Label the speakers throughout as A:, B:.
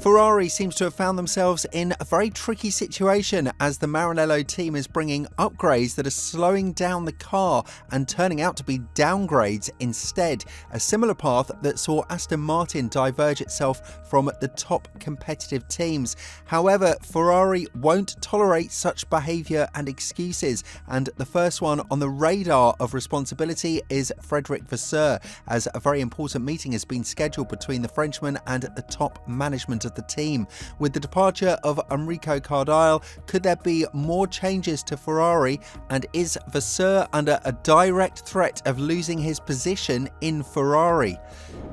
A: Ferrari seems to have found themselves in a very tricky situation as the Maranello team is bringing upgrades that are slowing down the car and turning out to be downgrades instead, a similar path that saw Aston Martin diverge itself from the top competitive teams. However, Ferrari won't tolerate such behaviour and excuses, and the first one on the radar of responsibility is Frederic Vasseur, as a very important meeting has been scheduled between the Frenchman and the top management of the team. With the departure of Enrico Cardille, could there be more changes to Ferrari, and is Vasseur under a direct threat of losing his position in Ferrari?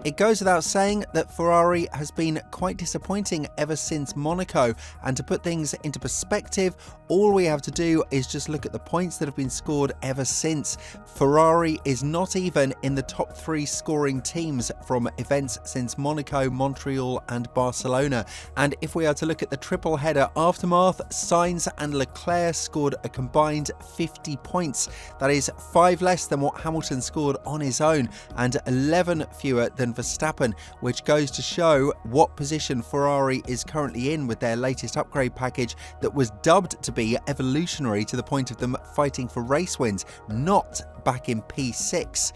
A: It goes without saying that Ferrari has been quite disappointing ever since Monaco, and to put things into perspective, all we have to do is just look at the points that have been scored ever since. Ferrari is not even in the top 3 scoring teams from events since Monaco, Montreal and Barcelona. And if we are to look at the triple header aftermath, Sainz and Leclerc scored a combined 50 points. That is 5 less than what Hamilton scored on his own and 11 fewer than Verstappen, which goes to show what position Ferrari is currently in with their latest upgrade package that was dubbed to be evolutionary to the point of them fighting for race wins, not back in P6.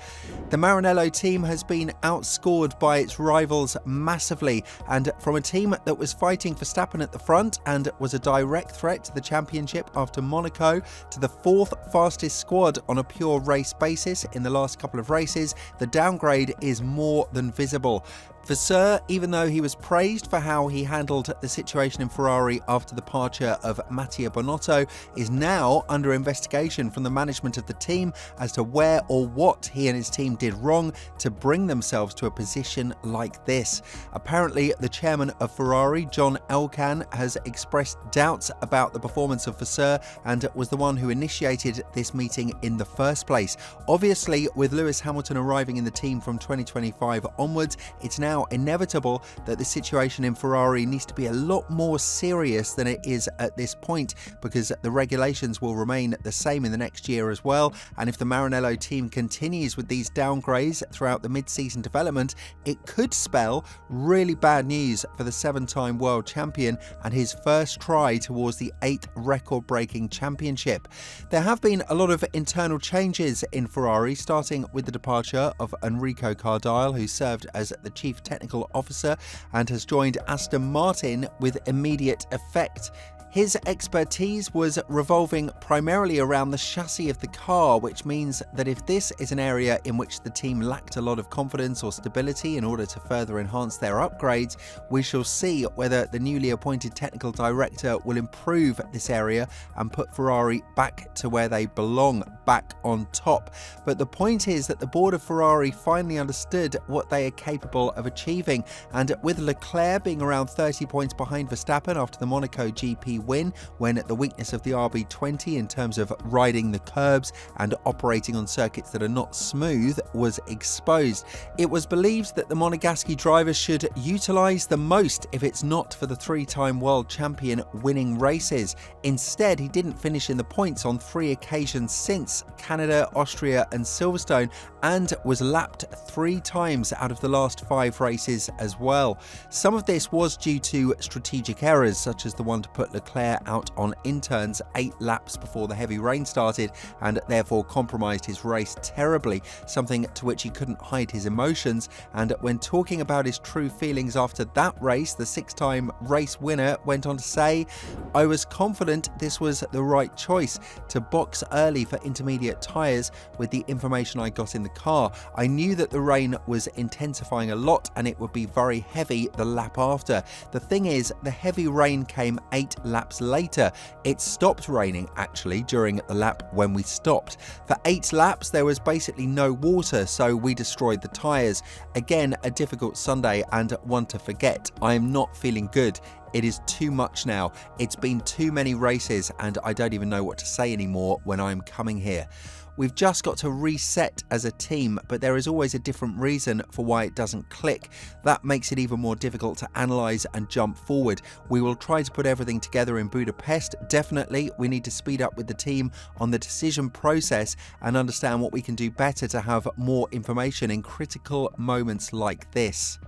A: The Maranello team has been outscored by its rivals massively, and from a team that was fighting Verstappen at the front and was a direct threat to the championship after Monaco to the 4th fastest squad on a pure race basis in the last couple of races, the downgrade is more than visible. Vasseur, even though he was praised for how he handled the situation in Ferrari after the departure of Mattia Binotto, is now under investigation from the management of the team as to where or what he and his team did wrong to bring themselves to a position like this. Apparently, the chairman of Ferrari, John Elkann, has expressed doubts about the performance of Vasseur and was the one who initiated this meeting in the first place. Obviously, with Lewis Hamilton arriving in the team from 2025 onwards, it's now inevitable that the situation in Ferrari needs to be a lot more serious than it is at this point, because the regulations will remain the same in the next year as well, and if the Maranello team continues with these downgrades throughout the mid-season development, it could spell really bad news for the 7-time world champion and his first try towards the 8th record-breaking championship. There have been a lot of internal changes in Ferrari, starting with the departure of Enrico Cardille, who served as the chief technical officer and has joined Aston Martin with immediate effect. His expertise was revolving primarily around the chassis of the car, which means that if this is an area in which the team lacked a lot of confidence or stability in order to further enhance their upgrades, we shall see whether the newly appointed technical director will improve this area and put Ferrari back to where they belong, back on top. But the point is that the board of Ferrari finally understood what they are capable of achieving, and with Leclerc being around 30 points behind Verstappen after the Monaco GP win, when the weakness of the RB20 in terms of riding the curbs and operating on circuits that are not smooth was exposed, it was believed that the Monegasque driver should utilise the most if it's not for the 3-time world champion winning races. Instead, he didn't finish in the points on 3 occasions since Canada, Austria and Silverstone, and was lapped 3 times out of the last 5 races as well. Some of this was due to strategic errors, such as the one to put Leclerc out on interns 8 laps before the heavy rain started, and therefore compromised his race terribly, something to which he couldn't hide his emotions. And when talking about his true feelings after that race, the 6-time race winner went on to say, "I was confident this was the right choice to box early for intermediate tyres with the information I got in the car. I knew that the rain was intensifying a lot and it would be very heavy the lap after. The thing is, the heavy rain came 8 laps later. It stopped raining actually during the lap when we stopped. For 8 laps there was basically no water, so we destroyed the tyres. Again, a difficult Sunday and one to forget. I am not feeling good. It is too much now. It's been too many races and I don't even know what to say anymore when I'm coming here. We've just got to reset as a team, but there is always a different reason for why it doesn't click. That makes it even more difficult to analyse and jump forward. We will try to put everything together in Budapest. Definitely, we need to speed up with the team on the decision process and understand what we can do better to have more information in critical moments like this.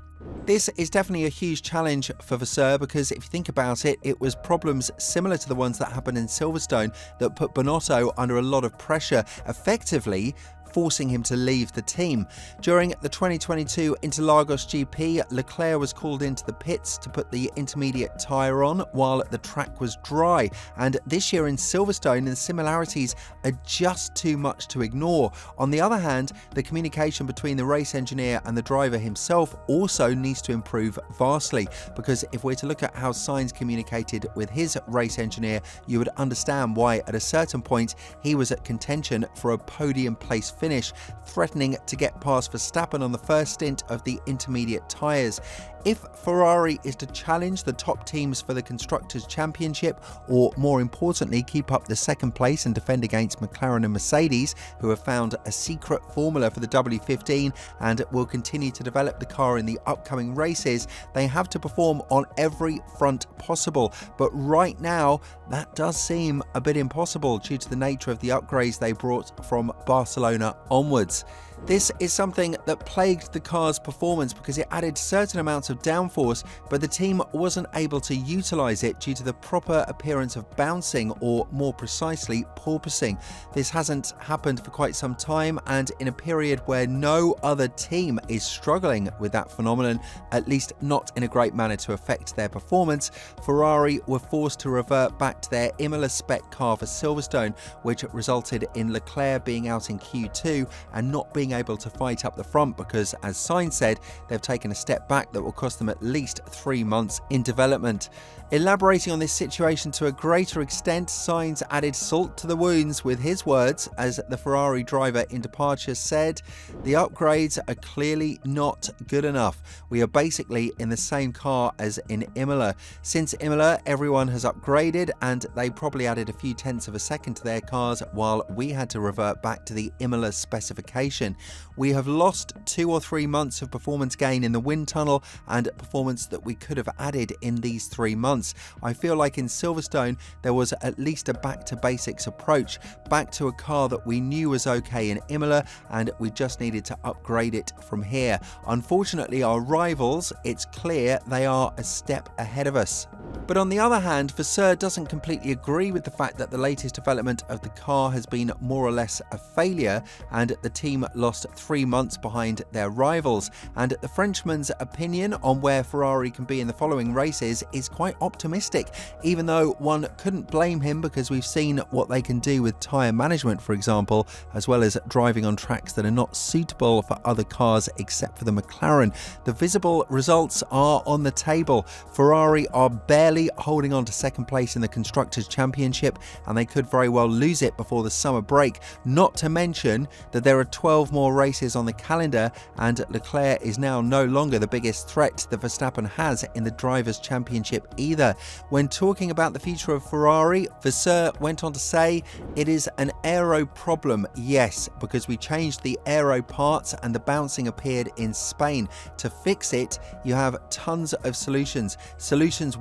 A: This is definitely a huge challenge for Vasseur because if you think about it, it was problems similar to the ones that happened in Silverstone that put Binotto under a lot of pressure, effectively forcing him to leave the team. During the 2022 Interlagos GP, Leclerc was called into the pits to put the intermediate tyre on while the track was dry, and this year in Silverstone the similarities are just too much to ignore. On the other hand, the communication between the race engineer and the driver himself also needs to improve vastly, because if we're to look at how Sainz communicated with his race engineer, you would understand why at a certain point he was at contention for a podium place finish, threatening to get past Verstappen on the first stint of the intermediate tyres. If Ferrari is to challenge the top teams for the Constructors' Championship, or more importantly keep up the second place and defend against McLaren and Mercedes, who have found a secret formula for the W15 and will continue to develop the car in the upcoming races, they have to perform on every front possible. But right now that does seem a bit impossible due to the nature of the upgrades they brought from Barcelona onwards. This is something that plagued the car's performance because it added certain amounts of downforce, but the team wasn't able to utilise it due to the proper appearance of bouncing, or more precisely porpoising. This hasn't happened for quite some time, and in a period where no other team is struggling with that phenomenon, at least not in a great manner to affect their performance, Ferrari were forced to revert back to their Imola spec car for Silverstone, which resulted in Leclerc being out in Q2 and not being able to fight up the front because, as Sainz said, they've taken a step back that will cost them at least 3 months in development. Elaborating on this situation to a greater extent, Sainz added salt to the wounds with his words, as the Ferrari driver in departure said, "The upgrades are clearly not good enough. We are basically in the same car as in Imola. Since Imola, everyone has upgraded and they probably added a few tenths of a second to their cars while we had to revert back to the Imola specification. We have lost 2 or 3 months of performance gain in the wind tunnel and performance that we could have added in these 3 months. I feel like in Silverstone there was at least a back to basics approach, back to a car that we knew was okay in Imola, and we just needed to upgrade it from here. Unfortunately, our rivals, it's clear they are a step ahead of us." But on the other hand, Vasseur doesn't completely agree with the fact that the latest development of the car has been more or less a failure and the team lost 3 months behind their rivals, and the Frenchman's opinion on where Ferrari can be in the following races is quite optimistic, even though one couldn't blame him because we've seen what they can do with tyre management, for example, as well as driving on tracks that are not suitable for other cars except for the McLaren. The visible results are on the table. Ferrari are barely holding on to second place in the Constructors' Championship, and they could very well lose it before the summer break, not to mention that there are 12 more races on the calendar, and Leclerc is now no longer the biggest threat that Verstappen has in the Drivers' Championship either. When talking about the future of Ferrari, Vasseur went on to say, "It is an aero problem, yes, because we changed the aero parts and the bouncing appeared in Spain. To fix it, you have tons of solutions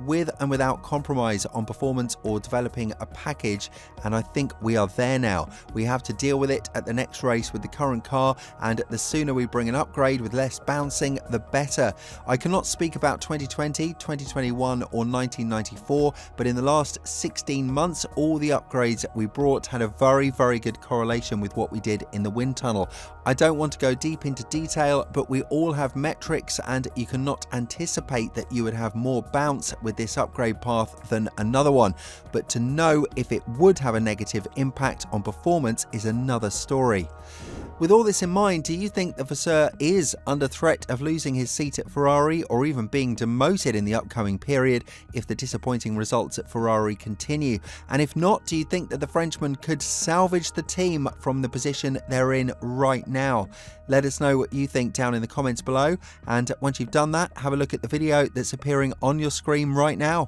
A: with and without compromise on performance or developing a package, and I think we are there now. We have to deal with it at the next race with the current car, and the sooner we bring an upgrade with less bouncing, the better. I cannot speak about 2020, 2021 or 1994, but in the last 16 months, all the upgrades we brought had a very, very good correlation with what we did in the wind tunnel. I don't want to go deep into detail, but we all have metrics, and you cannot anticipate that you would have more bounce with this upgrade path than another one, but to know if it would have a negative impact on performance is another story." With all this in mind, do you think that Vasseur is under threat of losing his seat at Ferrari or even being demoted in the upcoming period if the disappointing results at Ferrari continue? And if not, do you think that the Frenchman could salvage the team from the position they're in right now? Let us know what you think down in the comments below, and once you've done that, have a look at the video that's appearing on your screen right now.